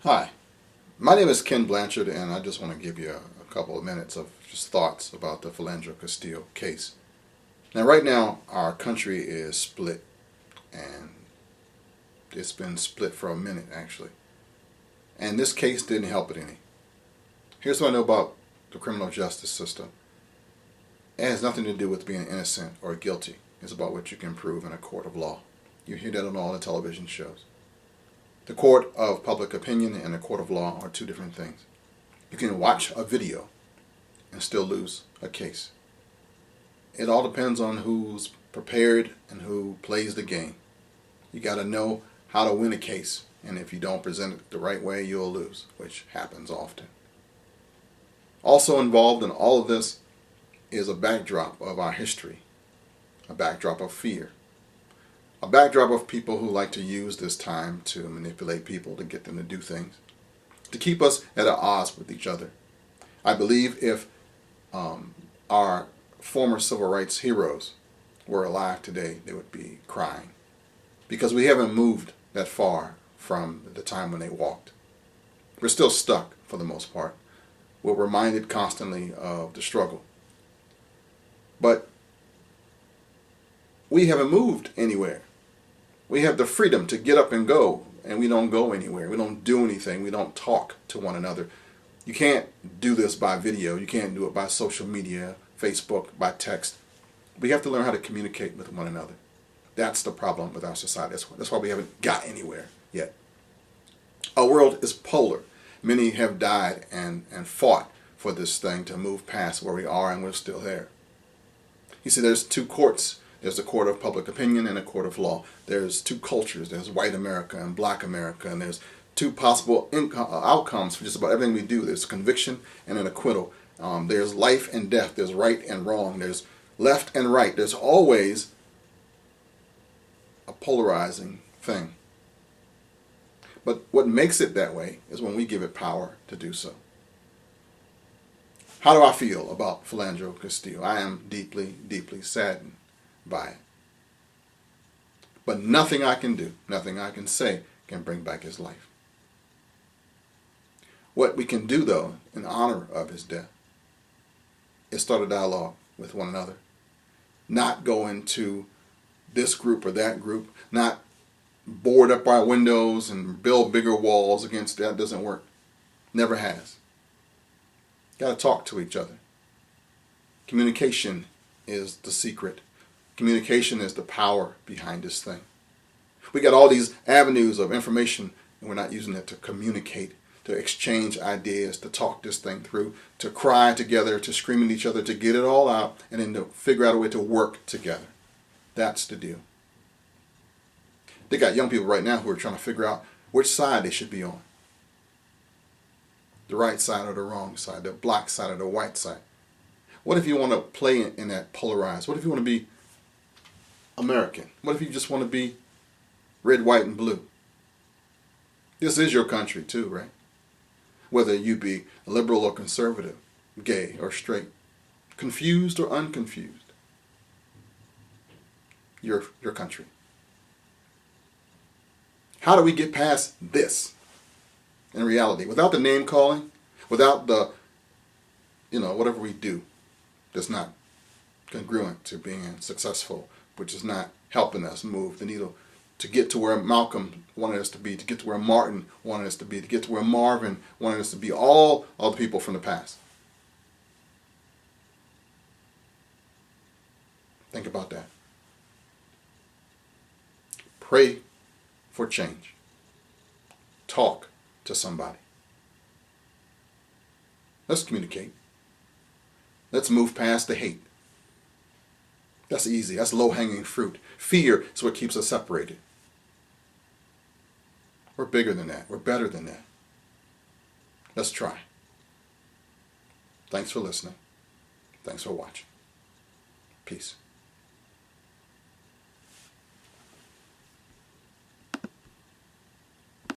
Hi, my name is Kenn Blanchard, and I just want to give you a couple of minutes of just thoughts about the Philando Castile case. Now, right now, our country is split, and it's been split for a minute, actually. And this case didn't help it any. Here's what I know about the criminal justice system. It has nothing to do with being innocent or guilty. It's about what you can prove in a court of law. You hear that on all the television shows. The court of public opinion and the court of law are two different things. You can watch a video and still lose a case. It all depends on who's prepared and who plays the game. You got to know how to win a case, and if you don't present it the right way, you'll lose, which happens often. Also involved in all of this is a backdrop of our history, a backdrop of fear. A backdrop of people who like to use this time to manipulate people, to get them to do things, to keep us at odds with each other. I believe if our former civil rights heroes were alive today, they would be crying, because we haven't moved that far from the time when they walked. We're still stuck for the most part. We're reminded constantly of the struggle. But we haven't moved anywhere. We have the freedom to get up and go, and we don't go anywhere. We don't do anything. We don't talk to one another. You can't do this by video. You can't do it by social media, Facebook, by text. We have to learn how to communicate with one another. That's the problem with our society. That's why we haven't got anywhere yet. Our world is polar. Many have died and fought for this thing to move past where we are, and we're still there. You see, there's two courts. There's a court of public opinion and a court of law. There's two cultures. There's white America and black America. And there's two possible outcomes for just about everything we do. There's conviction and an acquittal. There's life and death. There's right and wrong. There's left and right. There's always a polarizing thing. But what makes it that way is when we give it power to do so. How do I feel about Philando Castile? I am deeply, deeply saddened by it. But nothing I can do, nothing I can say can bring back his life. What we can do, though, in honor of his death, is start a dialogue with one another. Not go into this group or that group, not board up our windows and build bigger walls against that. Doesn't work. Never has. Got to talk to each other. Communication is the secret. Communication is the power behind this thing. We got all these avenues of information, and we're not using it to communicate, to exchange ideas, to talk this thing through, to cry together, to scream at each other, to get it all out, and then to figure out a way to work together. That's the deal. They got young people right now who are trying to figure out which side they should be on. The right side or the wrong side, the black side or the white side. What if you want to play in that polarized? What if you want to be American? What if you just want to be red, white, and blue? This is your country too, right? Whether you be liberal or conservative, gay or straight, confused or unconfused. Your country. How do we get past this in reality? Without the name calling, without the, whatever we do that's not congruent to being successful, which is not helping us move the needle to get to where Malcolm wanted us to be, to get to where Martin wanted us to be, to get to where Marvin wanted us to be, all the people from the past. Think about that. Pray for change. Talk to somebody. Let's communicate. Let's move past the hate. That's easy. That's low-hanging fruit. Fear is what keeps us separated. We're bigger than that. We're better than that. Let's try. Thanks for listening. Thanks for watching. Peace.